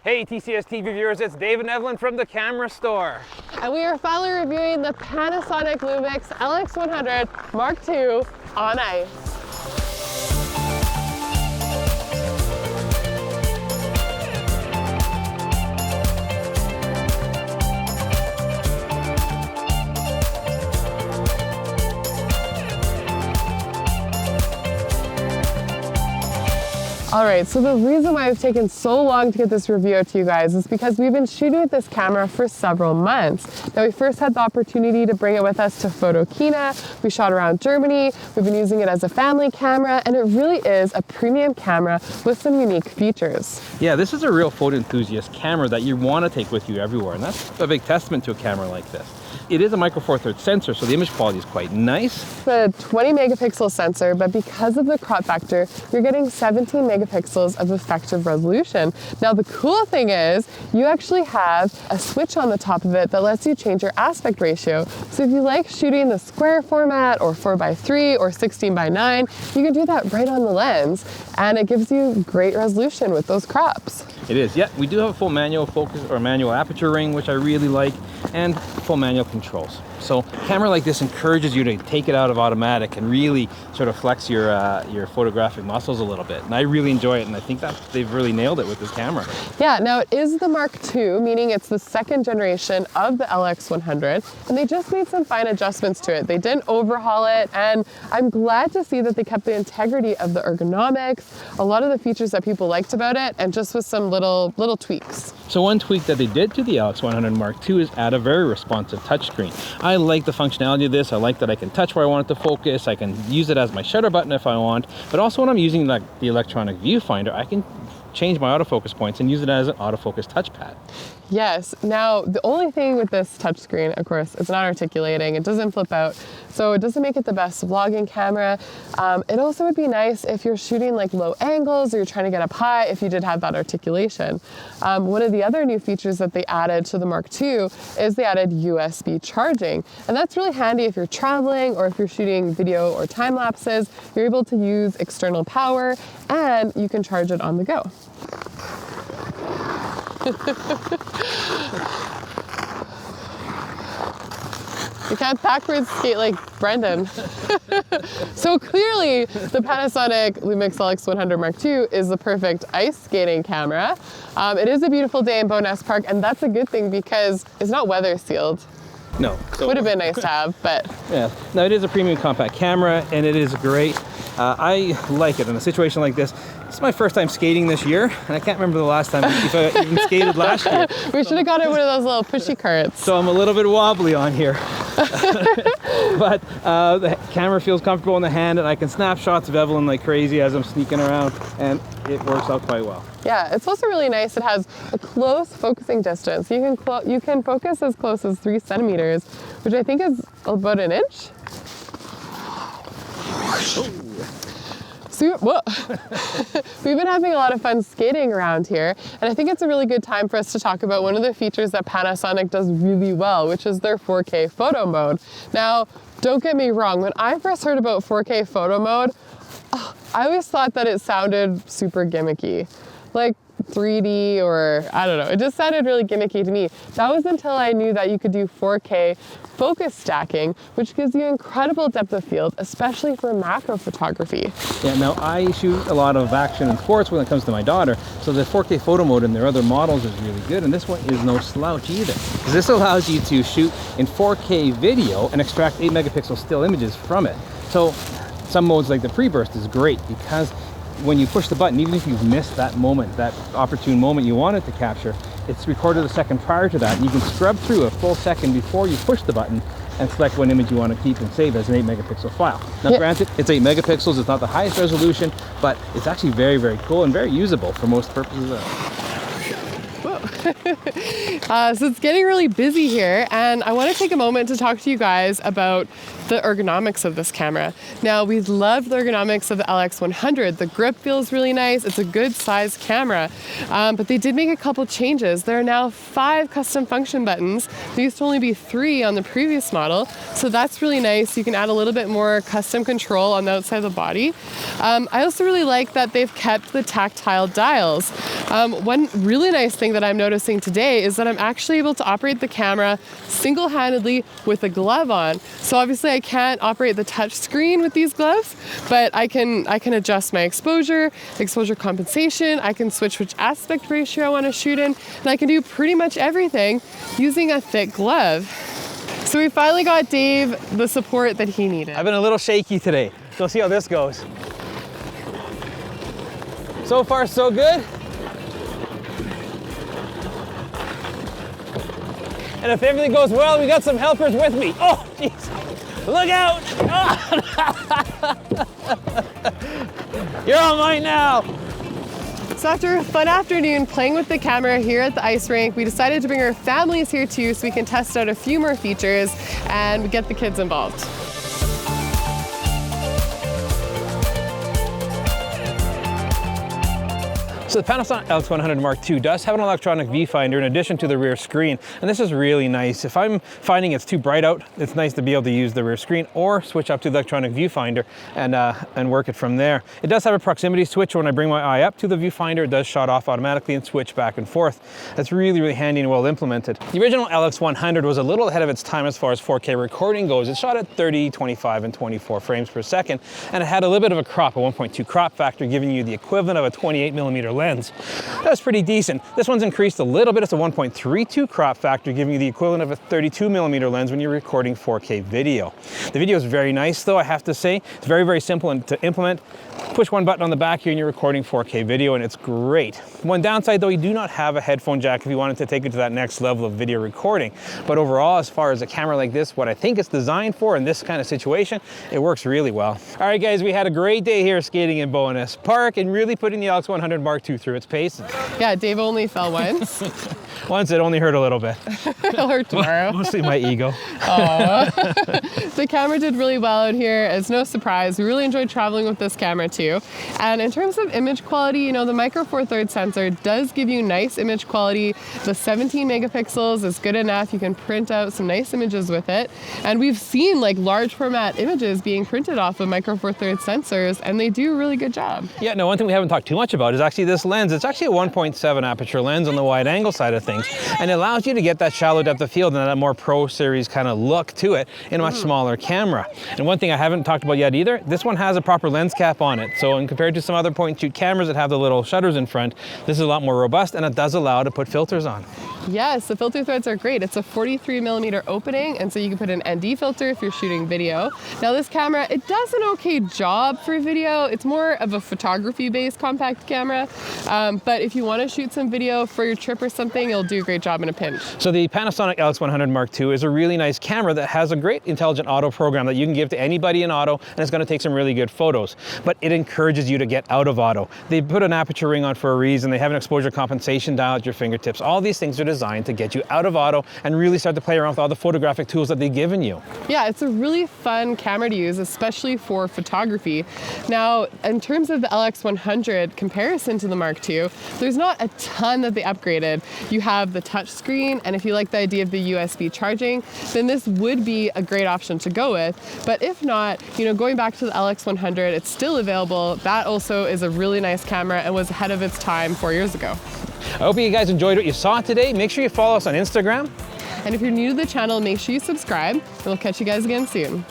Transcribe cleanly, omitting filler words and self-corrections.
Hey TCSTV viewers, it's Dave and Evelyn from the camera store. And we are finally reviewing the Panasonic Lumix LX100 Mark II on ice. All right, so the reason why it's taken so long to get this review out to you guys is because we've been shooting with this camera for several months. Now, we first had the opportunity to bring it with us to Photokina. We shot around Germany. We've been using it as a family camera, and it really is a premium camera with some unique features. Yeah, this is a real photo enthusiast camera that you want to take with you everywhere, and that's a big testament to a camera like this. It is a micro four thirds sensor, so the image quality is quite nice. It's a 20 megapixel sensor, but because of the crop factor, you're getting 17 megapixels of effective resolution. Now, the cool thing is you actually have a switch on the top of it that lets you change your aspect ratio. So if you like shooting the square format or 4:3 or 16:9, you can do that right on the lens, and it gives you great resolution with those crops. It is, yeah. We do have a full manual focus or manual aperture ring, which I really like, and full manual controls. So a camera like this encourages you to take it out of automatic and really sort of flex your photographic muscles a little bit. And I really enjoy it, and I think that they've really nailed it with this camera. Yeah, now it is the Mark II, meaning it's the second generation of the LX100, and they just made some fine adjustments to it. They didn't overhaul it, and I'm glad to see that they kept the integrity of the ergonomics, a lot of the features that people liked about it, and just with some little tweaks. So one tweak that they did to the LX100 Mark II is add a very responsive touchscreen. I like the functionality of this. I like that I can touch where I want it to focus. I can use it as my shutter button if I want, but also when I'm using like the electronic viewfinder, I can change my autofocus points and use it as an autofocus touchpad. Yes. Now, the only thing with this touchscreen, of course, it's not articulating. It doesn't flip out, so it doesn't make it the best vlogging camera. It also would be nice if you're shooting like low angles or you're trying to get up high if you did have that articulation. One of the other new features that they added to the Mark II is they added USB charging. And that's really handy if you're traveling or if you're shooting video or time lapses. You're able to use external power and you can charge it on the go. You can't backwards skate like Brendan. So clearly the Panasonic Lumix LX100 Mark II is the perfect ice skating camera. It is a beautiful day in Bowness Park, and that's a good thing because it's not weather sealed. No. So would have been nice to have, but. Yeah, no, it is a premium compact camera, and it is great. I like it in a situation like this. This is my first time skating this year, and I can't remember the last time if I even skated last year. We should have gotten one of those little pushy carts. So I'm a little bit wobbly on here. But the camera feels comfortable in the hand, and I can snap shots of Evelyn like crazy as I'm sneaking around, and it works out quite well. Yeah, it's also really nice. It has a close focusing distance. You can focus as close as 3 centimeters, which I think is about an inch. So, we've been having a lot of fun skating around here, and I think it's a really good time for us to talk about one of the features that Panasonic does really well, which is their 4K photo mode. Now, don't get me wrong, when I first heard about 4K photo mode, I always thought that it sounded super gimmicky. Like 3D or I don't know, it just sounded really gimmicky to me. That was until I knew that you could do 4K focus stacking, which gives you incredible depth of field, especially for macro photography. Yeah, now I shoot a lot of action and sports when it comes to my daughter, so the 4K photo mode in their other models is really good, and this one is no slouch either. Because this allows you to shoot in 4K video and extract 8 megapixel still images from it. So some modes like the pre-burst is great because when you push the button, even if you've missed that moment, that opportune moment you wanted to capture, it's recorded a second prior to that, and you can scrub through a full second before you push the button and select what image you want to keep and save as an 8 megapixel file. Now granted, it's 8 megapixels, it's not the highest resolution, but it's actually very, very cool and very usable for most purposes. So it's getting really busy here, and I want to take a moment to talk to you guys about the ergonomics of this camera. Now, we love the ergonomics of the LX100. The grip feels really nice. It's a good size camera, but they did make a couple changes. There are now 5 custom function buttons. There used to only be 3 on the previous model, so that's really nice. You can add a little bit more custom control on the outside of the body. I also really like that they've kept the tactile dials. One really nice thing that I'm noticing today is that I'm actually able to operate the camera single-handedly with a glove on. So obviously I can't operate the touch screen with these gloves, but I can adjust my exposure compensation, I can switch which aspect ratio I want to shoot in, and I can do pretty much everything using a thick glove. So we finally got Dave the support that he needed. I've been a little shaky today. So we'll see how this goes. So far, so good. And if everything goes well, we got some helpers with me. Oh, jeez. Look out! Oh. You're on mine now. So after a fun afternoon playing with the camera here at the ice rink, we decided to bring our families here too so we can test out a few more features and get the kids involved. So the Panasonic LX100 Mark II does have an electronic viewfinder in addition to the rear screen, and this is really nice. If I'm finding it's too bright out, it's nice to be able to use the rear screen or switch up to the electronic viewfinder and work it from there. It does have a proximity switch. When I bring my eye up to the viewfinder, it does shut off automatically and switch back and forth. That's really, really handy and well implemented. The original LX100 was a little ahead of its time as far as 4K recording goes. It shot at 30, 25, and 24 frames per second, and it had a little bit of a crop, a 1.2 crop factor, giving you the equivalent of a 28mm lens. That's pretty decent. This one's increased a little bit. It's a 1.32 crop factor, giving you the equivalent of a 32mm lens when you're recording 4K video. The video is very nice though, I have to say. It's very, very simple to implement. Push one button on the back here and you're recording 4K video, and it's great. One downside though, you do not have a headphone jack if you wanted to take it to that next level of video recording. But overall, as far as a camera like this, what I think it's designed for in this kind of situation, it works really well. All right guys, we had a great day here skating in Bowness Park and really putting the LX100 Mark II through its paces. Yeah, Dave only fell once. Once, it only hurt a little bit. It'll hurt tomorrow. Mostly my ego. The camera did really well out here. It's no surprise. We really enjoyed traveling with this camera too. And in terms of image quality, you know, the micro four thirds sensor does give you nice image quality. The 17 megapixels is good enough. You can print out some nice images with it. And we've seen like large format images being printed off of micro four thirds sensors, and they do a really good job. Yeah, no, one thing we haven't talked too much about is actually this lens. It's actually a 1.7 aperture lens on the wide angle side of things, and it allows you to get that shallow depth of field and that more Pro Series kind of look to it in a much smaller camera. And one thing I haven't talked about yet either, this one has a proper lens cap on it. So in compared to some other point and shoot cameras that have the little shutters in front, this is a lot more robust, and it does allow to put filters on. Yes, the filter threads are great. It's a 43mm opening, and so you can put an ND filter if you're shooting video. Now this camera, it does an okay job for video. It's more of a photography-based compact camera, but if you want to shoot some video for your trip or something, it'll do a great job in a pinch. So the Panasonic LX100 Mark II is a really nice camera that has a great intelligent auto program that you can give to anybody in auto, and it's going to take some really good photos. But it encourages you to get out of auto. They put an aperture ring on for a reason. They have an exposure compensation dial at your fingertips. All these things are designed to get you out of auto and really start to play around with all the photographic tools that they've given you. Yeah, it's a really fun camera to use, especially for photography. Now, in terms of the LX100 comparison to the Mark II, there's not a ton that they upgraded. You have the touch screen, and if you like the idea of the USB charging, then this would be a great option to go with. But if not, you know, going back to the LX100, it's still available. That also is a really nice camera and was ahead of its time 4 years ago. I hope you guys enjoyed what you saw today. Make sure you follow us on Instagram. And if you're new to the channel, make sure you subscribe, and we'll catch you guys again soon.